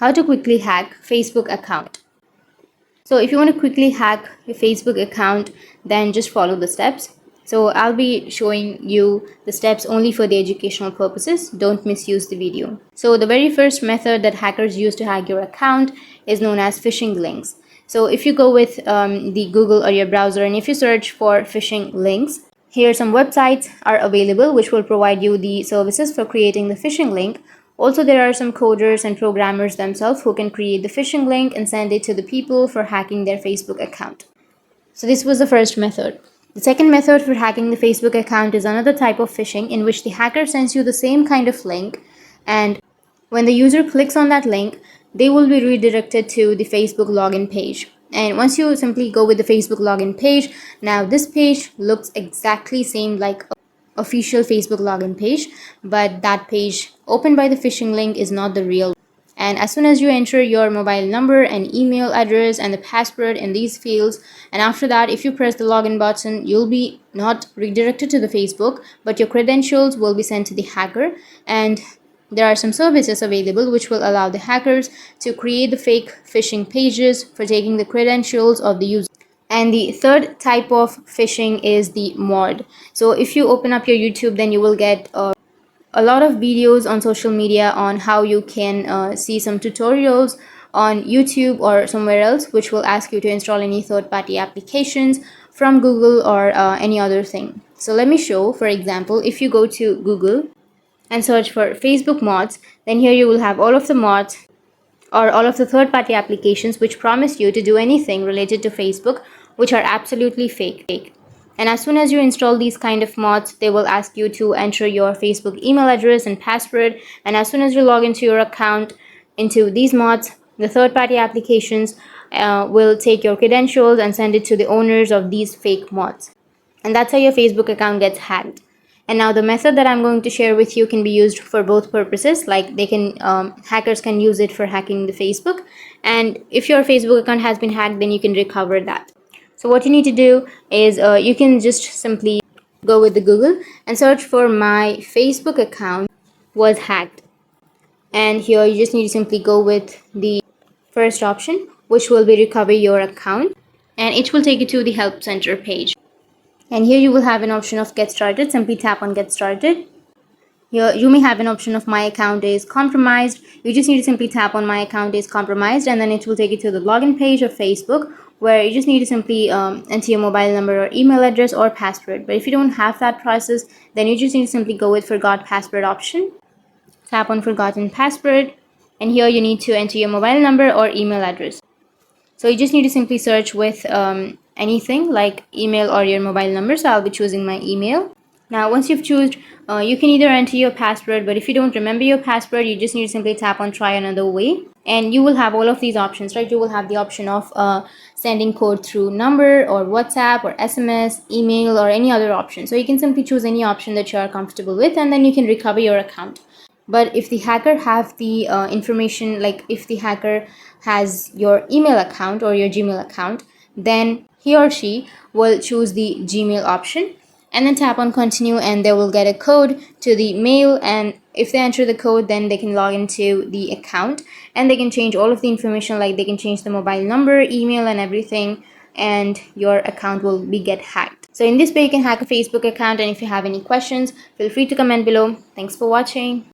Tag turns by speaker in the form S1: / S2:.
S1: how to quickly hack Facebook account. So if you want to quickly hack your Facebook account, then just follow the steps. So I'll be showing you the steps only for the educational purposes. Don't misuse the video. So the very first method that hackers use to hack your account is known as phishing links. So if you go with the Google or your browser, and if you search for phishing links, here some websites are available which will provide you the services for creating the phishing link. Also, there are some coders and programmers themselves who can create the phishing link and send it to the people for hacking their Facebook account. So this was the first method. The second method for hacking the Facebook account is another type of phishing in which the hacker sends you the same kind of link, and when the user clicks on that link, they will be redirected to the Facebook login page. And once you simply go with the Facebook login page, now this page looks exactly same like official Facebook login page, but that page opened by the phishing link is not the real. And as soon as you enter your mobile number and email address and the password in these fields, and after that if you press the login button, you'll be not redirected to the Facebook, but your credentials will be sent to the hacker. And there are some services available which will allow the hackers to create the fake phishing pages for taking the credentials of the user. And the third type of phishing is the mod. So if you open up your YouTube, then you will get a lot of videos on social media on how you can see some tutorials on YouTube or somewhere else which will ask you to install any third-party applications from Google or any other thing. So let me show. For example, if you go to Google and search for Facebook mods, then here you will have all of the mods or all of the third-party applications which promise you to do anything related to Facebook, which are absolutely fake. And as soon as you install these kind of mods, they will ask you to enter your Facebook email address and password. And as soon as you log into your account into these mods, the third-party applications will take your credentials and send it to the owners of these fake mods. And that's how your Facebook account gets hacked. And now the method that I'm going to share with you can be used for both purposes. Like hackers can use it for hacking the Facebook. And if your Facebook account has been hacked, then you can recover that. So what you need to do is you can just simply go with the Google and search for my Facebook account was hacked. And here you just need to simply go with the first option, which will be recover your account. And it will take you to the help center page. And here you will have an option of get started. Simply tap on get started. Here you may have an option of my account is compromised. You just need to simply tap on my account is compromised, and then it will take you to the login page of Facebook, where you just need to simply enter your mobile number or email address or password. But if you don't have that process, then you just need to simply go with forgot password option. Tap on forgotten password, and here you need to enter your mobile number or email address. So you just need to simply search with anything like email or your mobile number. So I'll be choosing my email. Now once you've chosen, you can either enter your password, but if you don't remember your password, you just need to simply tap on try another way, and you will have all of these options, right? You will have the option of sending code through number or WhatsApp or SMS, email, or any other option. So you can simply choose any option that you are comfortable with, and then you can recover your account. But if the hacker have the information, like if the hacker has your email account or your Gmail account, then he or she will choose the Gmail option and then tap on continue, and they will get a code to the mail. And if they enter the code, then they can log into the account and they can change all of the information, like they can change the mobile number, email, and everything, and your account will be get hacked. So in this way you can hack a Facebook account, and if you have any questions, feel free to comment below. Thanks for watching.